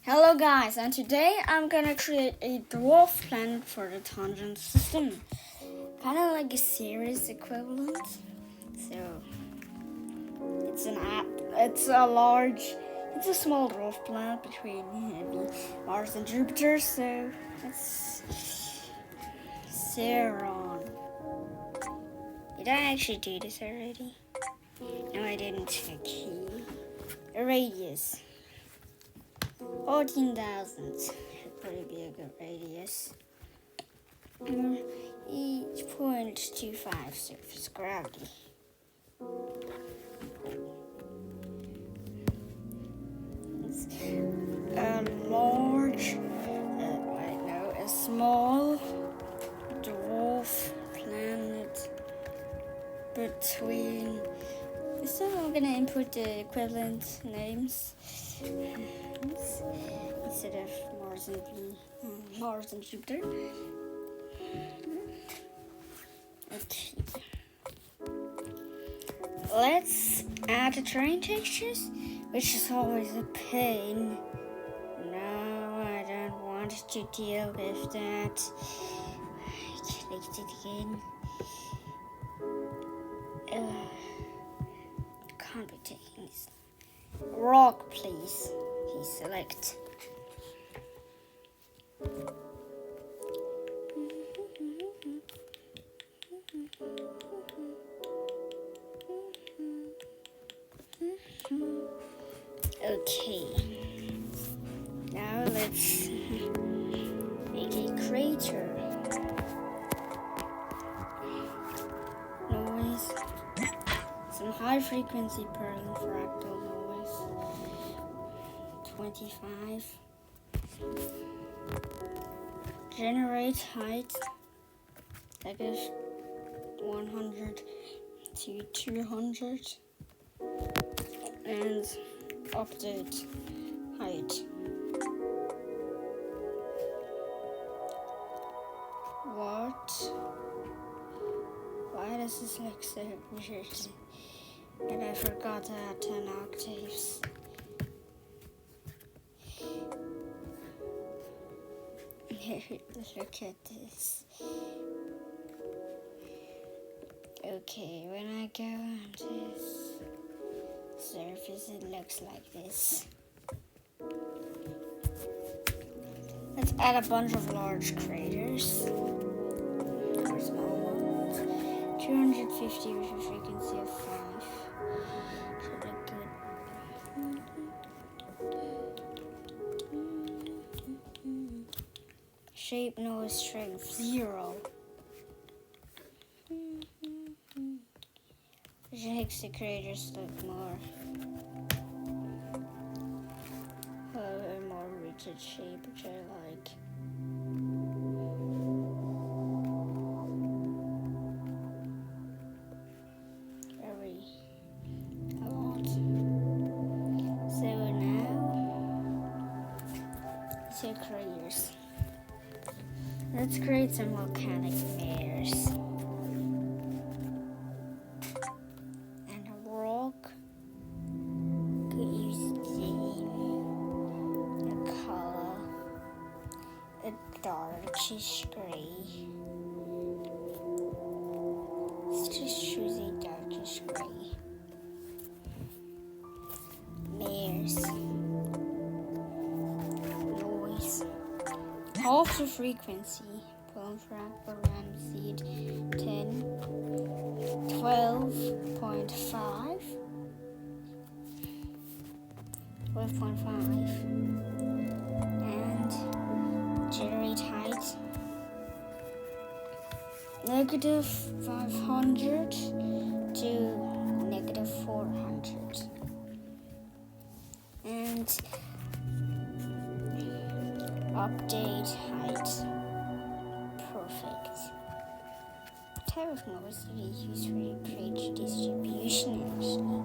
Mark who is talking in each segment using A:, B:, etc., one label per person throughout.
A: Hello guys, and today I'm gonna create a dwarf planet for the Tangent system. Kind of like a series equivalent. So it's a small dwarf planet between Mars and Jupiter. So it's Ceron. Did I actually do this already? No, I didn't. Okay. A radius. 14,000. Pretty big radius. Each 0.25 surface gravity. It's a small dwarf planet between. So I'm gonna input the equivalent names instead of Mars and Jupiter. Okay. Let's add the terrain textures, which is always a pain. No, I don't want to deal with that. I clicked it again. Can't be taking this. Rock, please. Please select. Okay. Now let's make a crater. Noise. Some high frequency Perlin fractal noise. 25. Generate height. I guess 100 to 200. And update height. What? Why does this look so weird? And I forgot to add 10 octaves. Look at this. Okay, when I go on this surface, it looks like this. Let's add a bunch of large craters. Or small ones. 250 with a frequency of 5. Should look good. Shape noise strength 0. Which makes the craters look more rigid shape, which I like. Very a lot. So now, two craters. Let's create some volcanic layers. And a rock. Could use the color, a darkish gray. Let's just choose a darkish gray. Layers. Noise. Half the frequency. Bone fractal random seed 10. 12.5. 12.5. And generate height. Negative 500 to negative 400. And update height. Perfect. What type of noise do we use for the page distribution actually?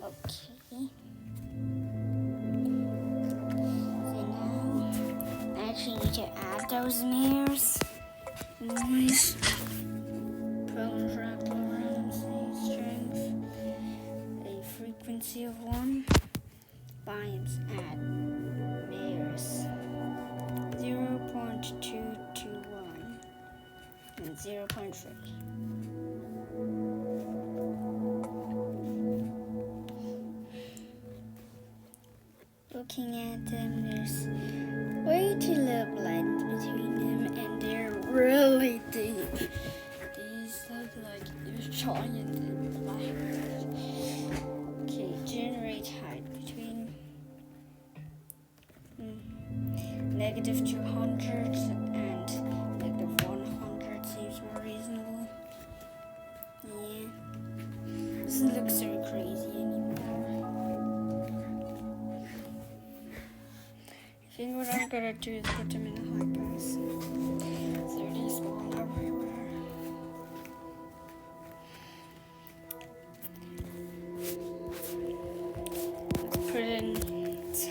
A: Okay. actually need to add those mirrors. Noise. Program fractal relevancy strength. A frequency of 1. Binds add mirrors. 0.221 and 0.3. Looking at them, there's way too little blend between them, and they're really deep. These look like they're giant and black. Okay, generate height between negative 200 and negative 100 seems more reasonable. Yeah, doesn't look so crazy anymore. I think what I'm gonna do is put them in a high pass. So they spawn everywhere. Let's put in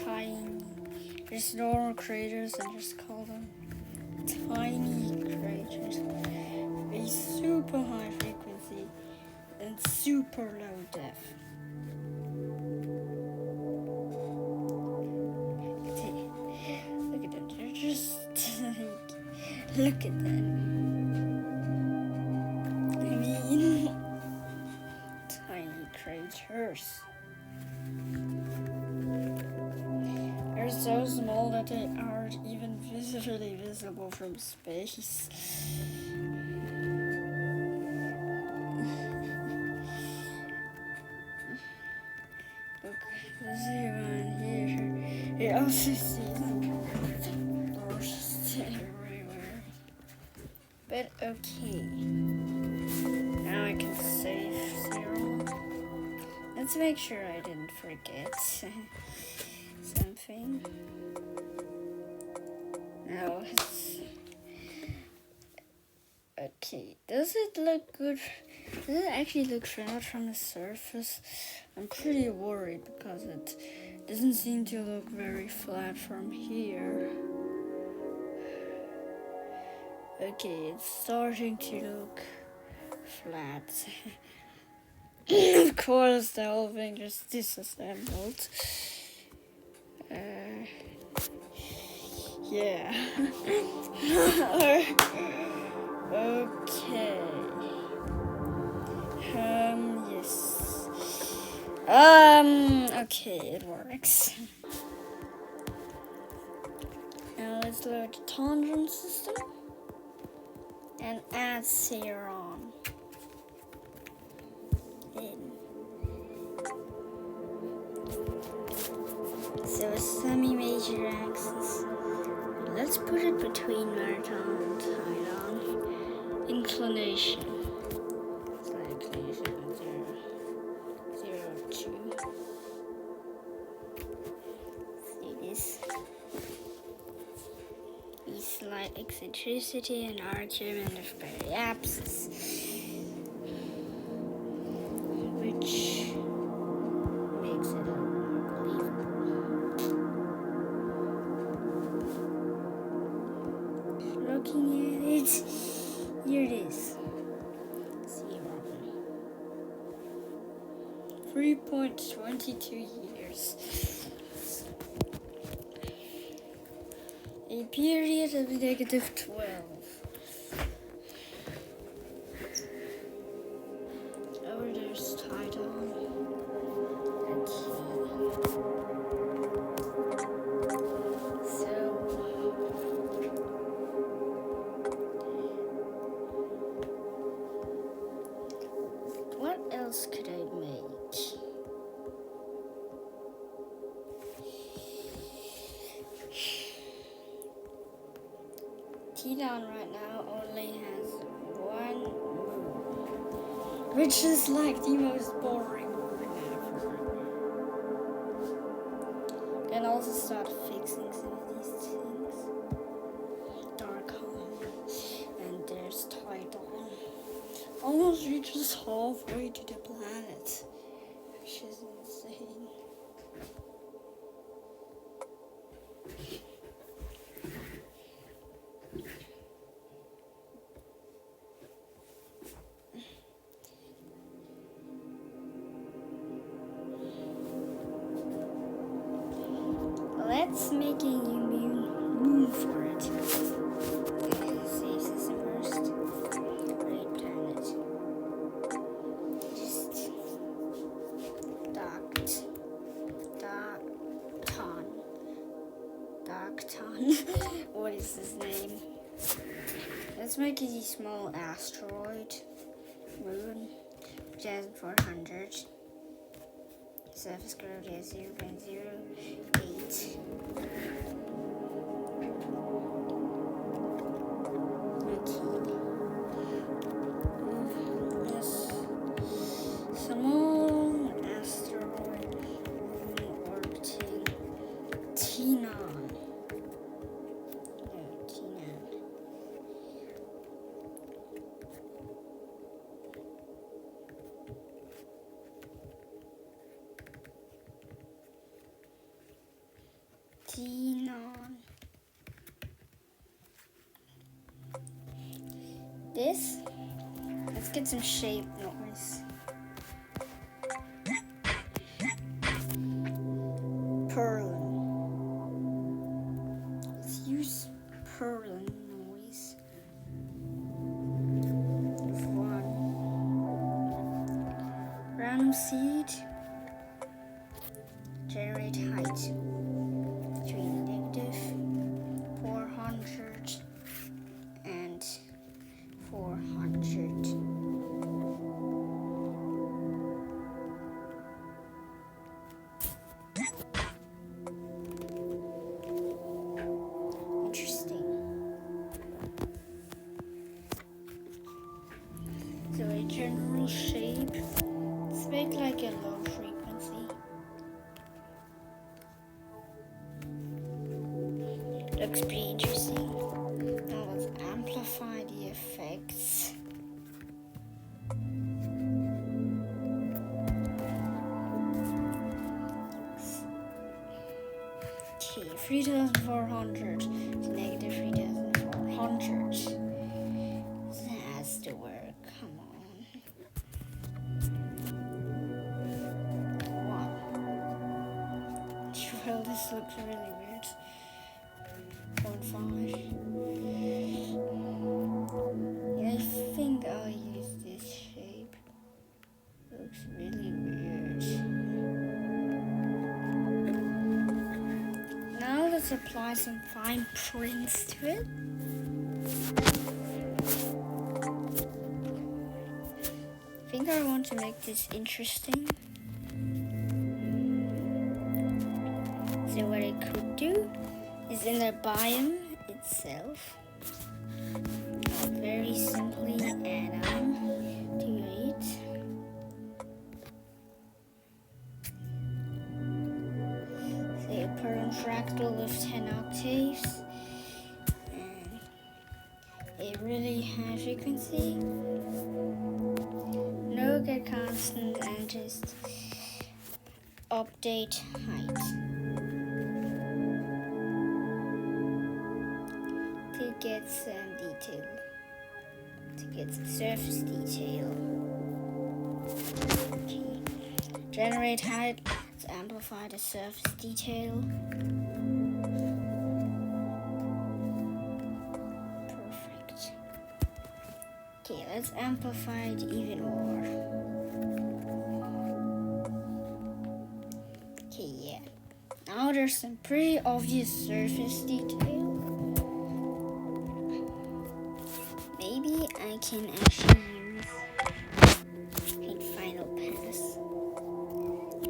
A: tiny, just normal craters and just call them tiny craters. A super high frequency and super low depth. Look at them. I mean, tiny craters. They're so small that they aren't even visually visible from space. Look, there's one here. You also see them. But okay, now I can save 0. Let's make sure I didn't forget something. Now okay, does it look good? Does it actually look flat from the surface? I'm pretty worried because it doesn't seem to look very flat from here. Okay, it's starting to look flat. Of course, the whole thing just disassembled. Yeah. Okay. Yes. Okay, it works. Now let's load the tangent system and add Seron in. So a semi-major axis. Let's put it between marathon and Tidon. Inclination. Slight inclination 0, 2. See this? Slight eccentricity and argument of periapsis, which makes it more believable. Looking at it, here it is. 3.22 years. A period of negative 12. Oh, there's Tidon. Okay. So, what else could I make? Tidon right now only has 1 move, which is like the most boring move ever. Can also start fixing some of these things. Darkton, and there's Tidon. Almost reaches halfway to the planet, which is insane. let's make a moon for it. Save system first. Great planet. Just Darkton. What is his name? Let's make it a small asteroid moon. 400. Surface gravity is 0.08. This small asteroid orbiting Tinon. This. Let's get some shape noise. Pearl. Let's use pearl noise. One. Random seed. Generate height. Between negative 400 and 400. Interesting. So a general shape. Let's make like a low frequency. Looks pretty interesting. Now let's amplify the effects. Okay, 3,400 to negative 3,400. This has to work. Come on. 1. Well, this looks really weird. 0.5. I think I'll use this shape. Looks really weird. Now let's apply some fine prints to it. I think I want to make this interesting. So what I could do is in the biome itself, very simply add on to it. Say a Perlin fractal with 10 octaves and a really high frequency. No get constant and just update height. To get some detail, to get some surface detail. Okay. Generate height, let's amplify the surface detail. Perfect. Okay, let's amplify it even more. Okay, yeah. Now there's some pretty obvious surface detail. Maybe I can actually use height final pass.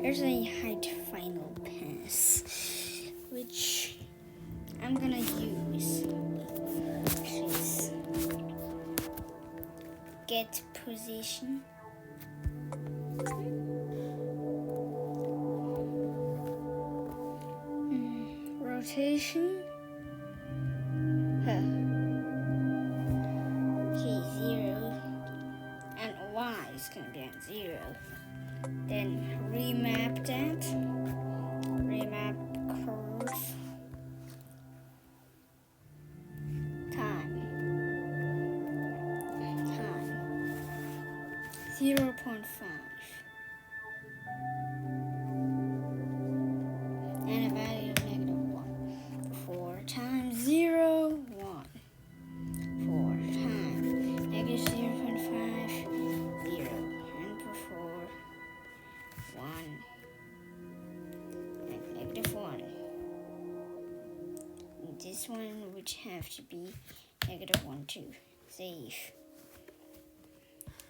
A: There's a height final pass, which I'm gonna use. Please get position. Rotation. Okay, 0. And Y is gonna be on 0. Then remap that. Remap curve. Time. 0.5. And a value of -1. this one would have to be -1, 2. Save.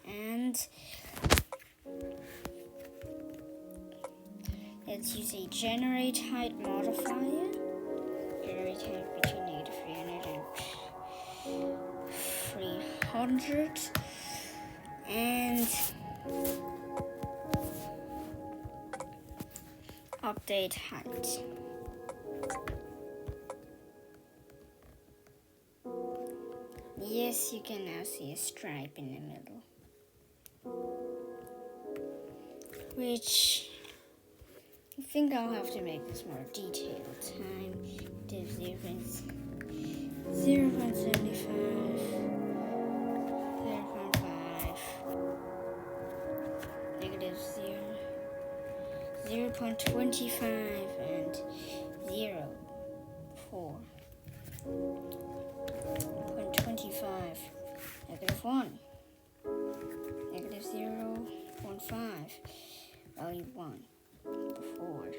A: And let's use a generate height modifier. Generate height between -300 and 300. And update height. Yes, you can now see a stripe in the middle, which I think I'll have to make this more detailed. Time div 0.75, 0.5, -0.25, and 0.4. 0.25, -1, -0.5, value 1, before,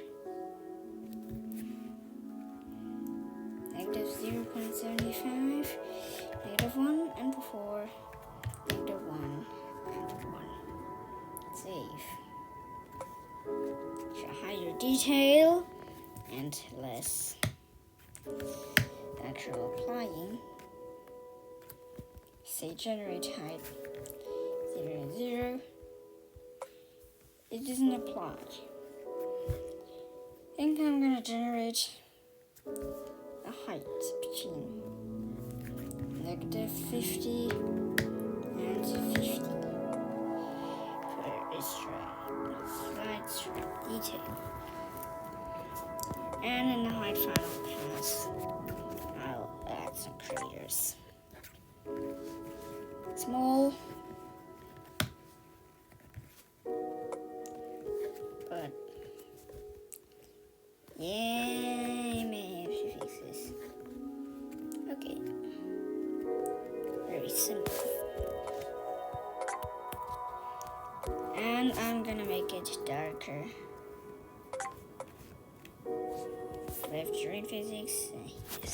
A: -0.75, -1, and before, -1 and 1. Save. Show higher detail and less actual applying. Say generate height 0, 0. It doesn't apply. I think I'm gonna generate a height between -50 and 50 for a slight stripe detail. And in the height final pass, I'll add some craters. Small, but yeah, I may have to fix this. Okay, very simple. And I'm gonna make it darker. Do I have terrain physics? Yes.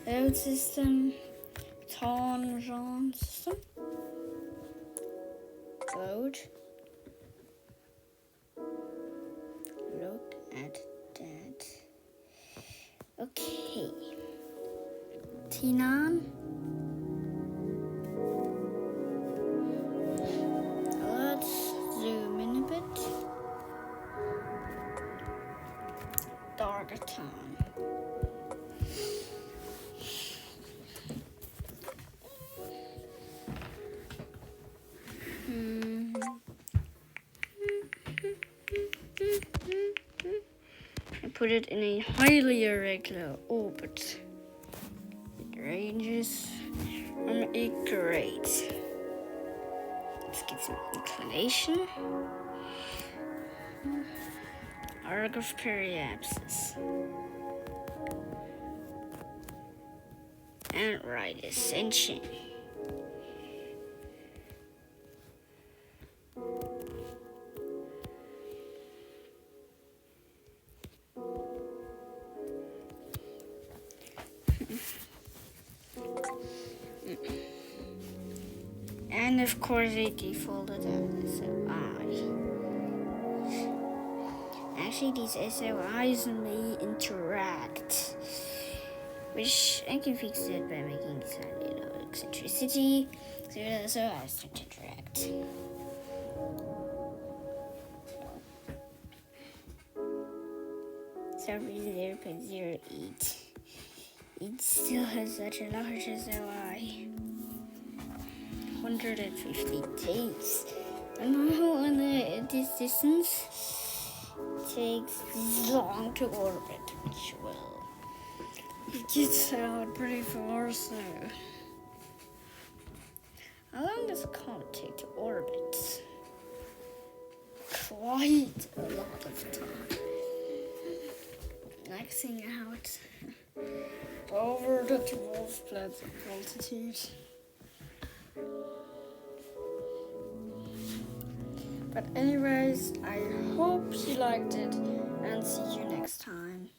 A: Load system. Ton system. Load. Look at that. Okay. Tinan. Let's zoom in a bit. Darkton. Put it in a highly irregular orbit. It ranges from a grade. Let's get some inclination. Arc of periapsis. And right ascension. And of course I defaulted as SOI. Actually these SOIs may interact, which I can fix it by making slightly low eccentricity so the SOIs don't interact. Sorry, 0.08. It still has such a large SOI. 150 days. And now in this distance takes long to orbit, which will it gets out pretty far. So how long does a comet take to orbit? Quite a lot of time. Maxing out over the dwarf planet altitude. But anyways, I hope you liked it and see you next time.